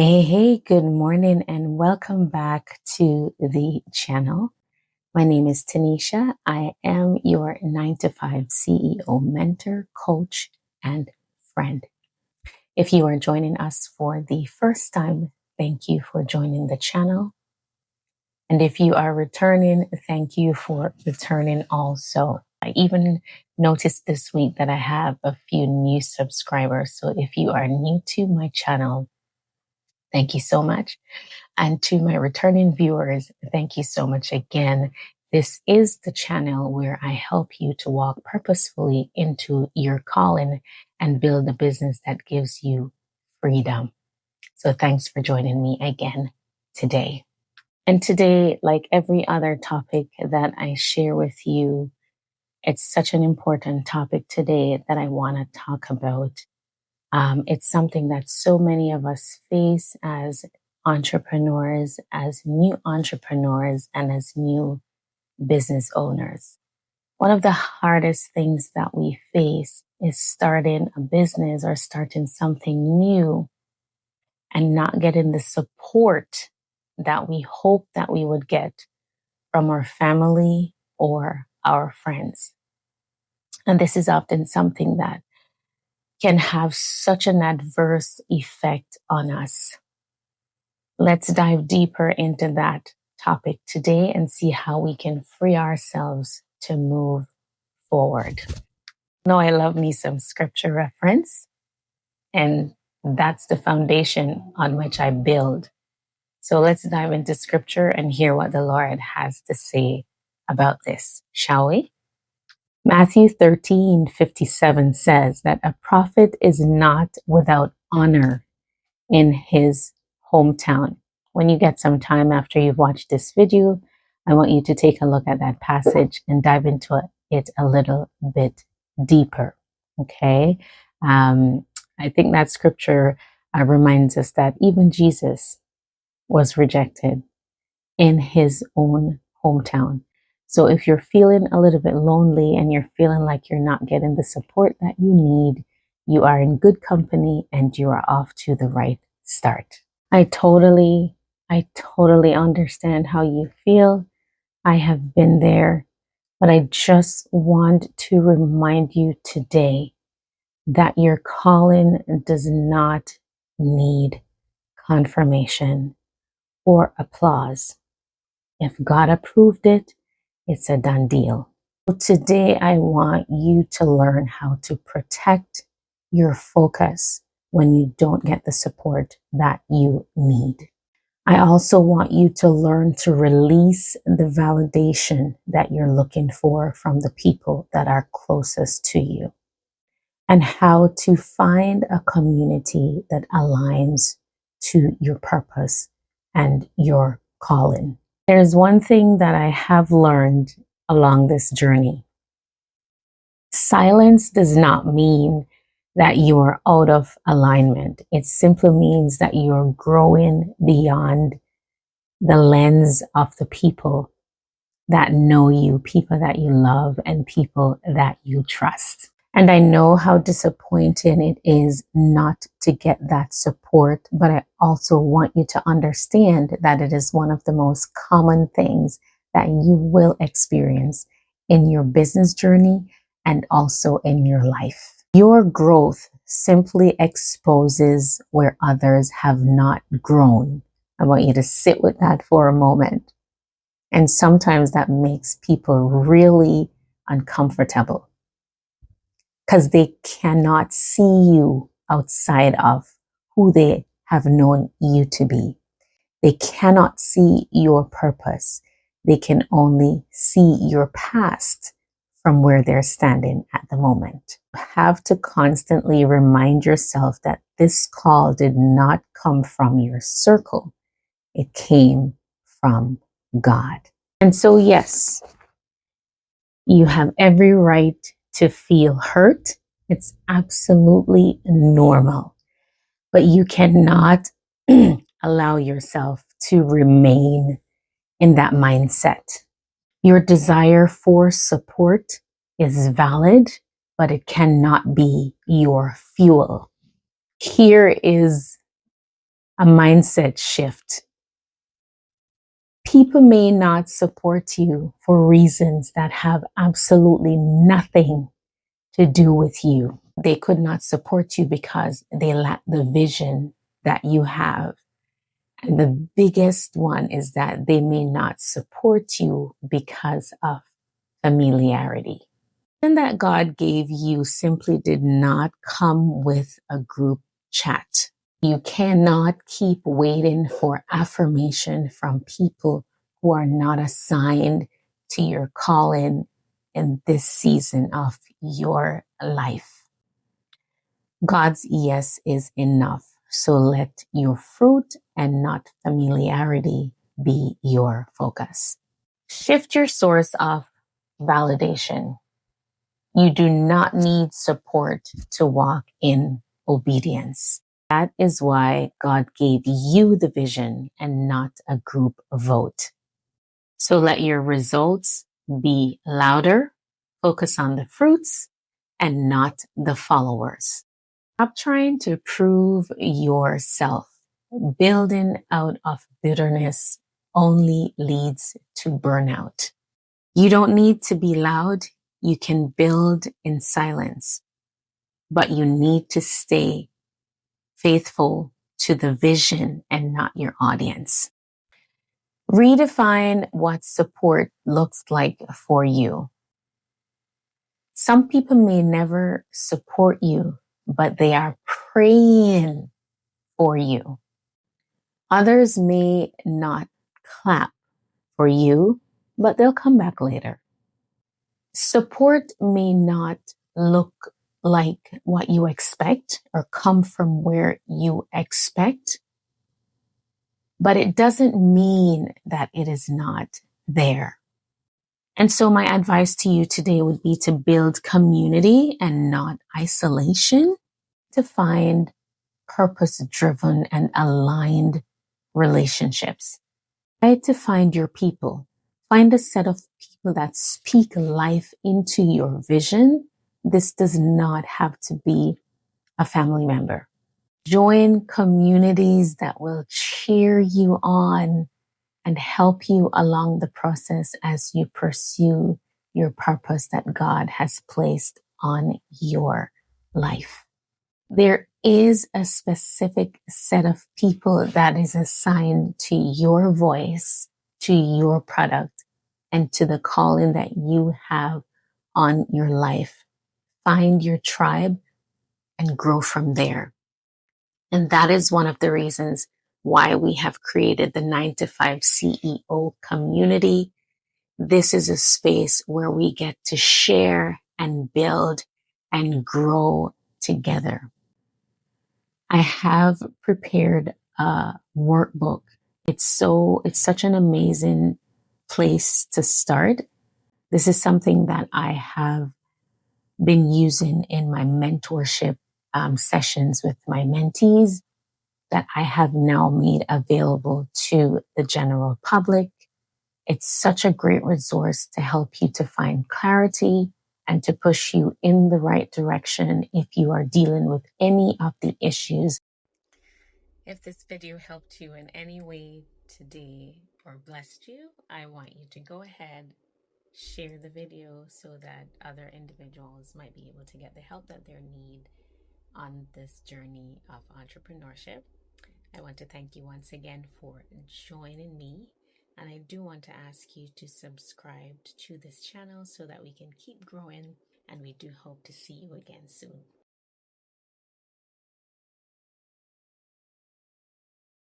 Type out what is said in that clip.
Hey, good morning and welcome back to the channel. My name is Tanisha. I am your 9 to 5 CEO mentor, coach, and friend. If you are joining us for the first time, thank you for joining the channel. And if you are returning, thank you for returning also. I even noticed this week that I have a few new subscribers. So if you are new to my channel, thank you so much. And to my returning viewers, thank you so much again. This is the channel where I help you to walk purposefully into your calling and build a business that gives you freedom. So thanks for joining me again today. And today, like every other topic that I share with you, it's such an important topic today that I want to talk about. It's something that so many of us face as entrepreneurs, as new entrepreneurs, and as new business owners. One of the hardest things that we face is starting a business or starting something new and not getting the support that we hope that we would get from our family or our friends. And this is often something that can have such an adverse effect on us. Let's dive deeper into that topic today and see how we can free ourselves to move forward. No, I love me some scripture reference, and that's the foundation on which I build. So let's dive into scripture and hear what the Lord has to say about this, shall we? Matthew 13:57 says that a prophet is not without honor in his hometown. When you get some time after you've watched this video, I want you to take a look at that passage and dive into it a little bit deeper. Okay. I think that scripture reminds us that even Jesus was rejected in his own hometown. So if you're feeling a little bit lonely and you're feeling like you're not getting the support that you need, you are in good company and you are off to the right start. I totally understand how you feel. I have been there, but I just want to remind you today that your calling does not need confirmation or applause. If God approved it, it's a done deal. So today, I want you to learn how to protect your focus when you don't get the support that you need. I also want you to learn to release the validation that you're looking for from the people that are closest to you, and how to find a community that aligns to your purpose and your calling. There's one thing that I have learned along this journey. Silence does not mean that you are out of alignment. It simply means that you're growing beyond the lens of the people that know you, people that you love, and people that you trust. And I know how disappointing it is not to get that support, but I also want you to understand that it is one of the most common things that you will experience in your business journey and also in your life. Your growth simply exposes where others have not grown. I want you to sit with that for a moment. And sometimes that makes people really uncomfortable because they cannot see you outside of who they have known you to be. They cannot see your purpose. They can only see your past from where they're standing at the moment. You have to constantly remind yourself that this call did not come from your circle. It came from God. And so, yes, you have every right to feel hurt. It's absolutely normal, but you cannot allow yourself to remain in that mindset. Your desire for support is valid, but it cannot be your fuel. Here is a mindset shift. People may not support you for reasons that have absolutely nothing to do with you. They could not support you because they lack the vision that you have. And the biggest one is that they may not support you because of familiarity. And that God gave you simply did not come with a group chat. You cannot keep waiting for affirmation from people who are not assigned to your calling in this season of your life. God's yes is enough. So let your fruit and not familiarity be your focus. Shift your source of validation. You do not need support to walk in obedience. That is why God gave you the vision and not a group vote. So let your results be louder, focus on the fruits and not the followers. Stop trying to prove yourself. Building out of bitterness only leads to burnout. You don't need to be loud. You can build in silence, but you need to stay faithful to the vision and not your audience. Redefine what support looks like for you. Some people may never support you, but they are praying for you. Others may not clap for you, but they'll come back later. Support may not look like what you expect or come from where you expect, but it doesn't mean that it is not there. And so my advice to you today would be to build community and not isolation, to find purpose-driven and aligned relationships. Try to find your people. Find a set of people that speak life into your vision. This does not have to be a family member. Join communities that will cheer you on and help you along the process as you pursue your purpose that God has placed on your life. There is a specific set of people that is assigned to your voice, to your product, and to the calling that you have on your life. Find your tribe and grow from there. And that is one of the reasons why we have created the 9 to 5 CEO community. This is a space where we get to share and build and grow together. I have prepared a workbook. It's such an amazing place to start. This is something that I have been using in my mentorship sessions with my mentees that I have now made available to the general public. It's such a great resource to help you to find clarity and to push you in the right direction if you are dealing with any of the issues. If this video helped you in any way today or blessed you, I want you to go ahead, share the video so that other individuals might be able to get the help that they need on this journey of entrepreneurship. I want to thank you once again for joining me. And I do want to ask you to subscribe to this channel so that we can keep growing. And we do hope to see you again soon.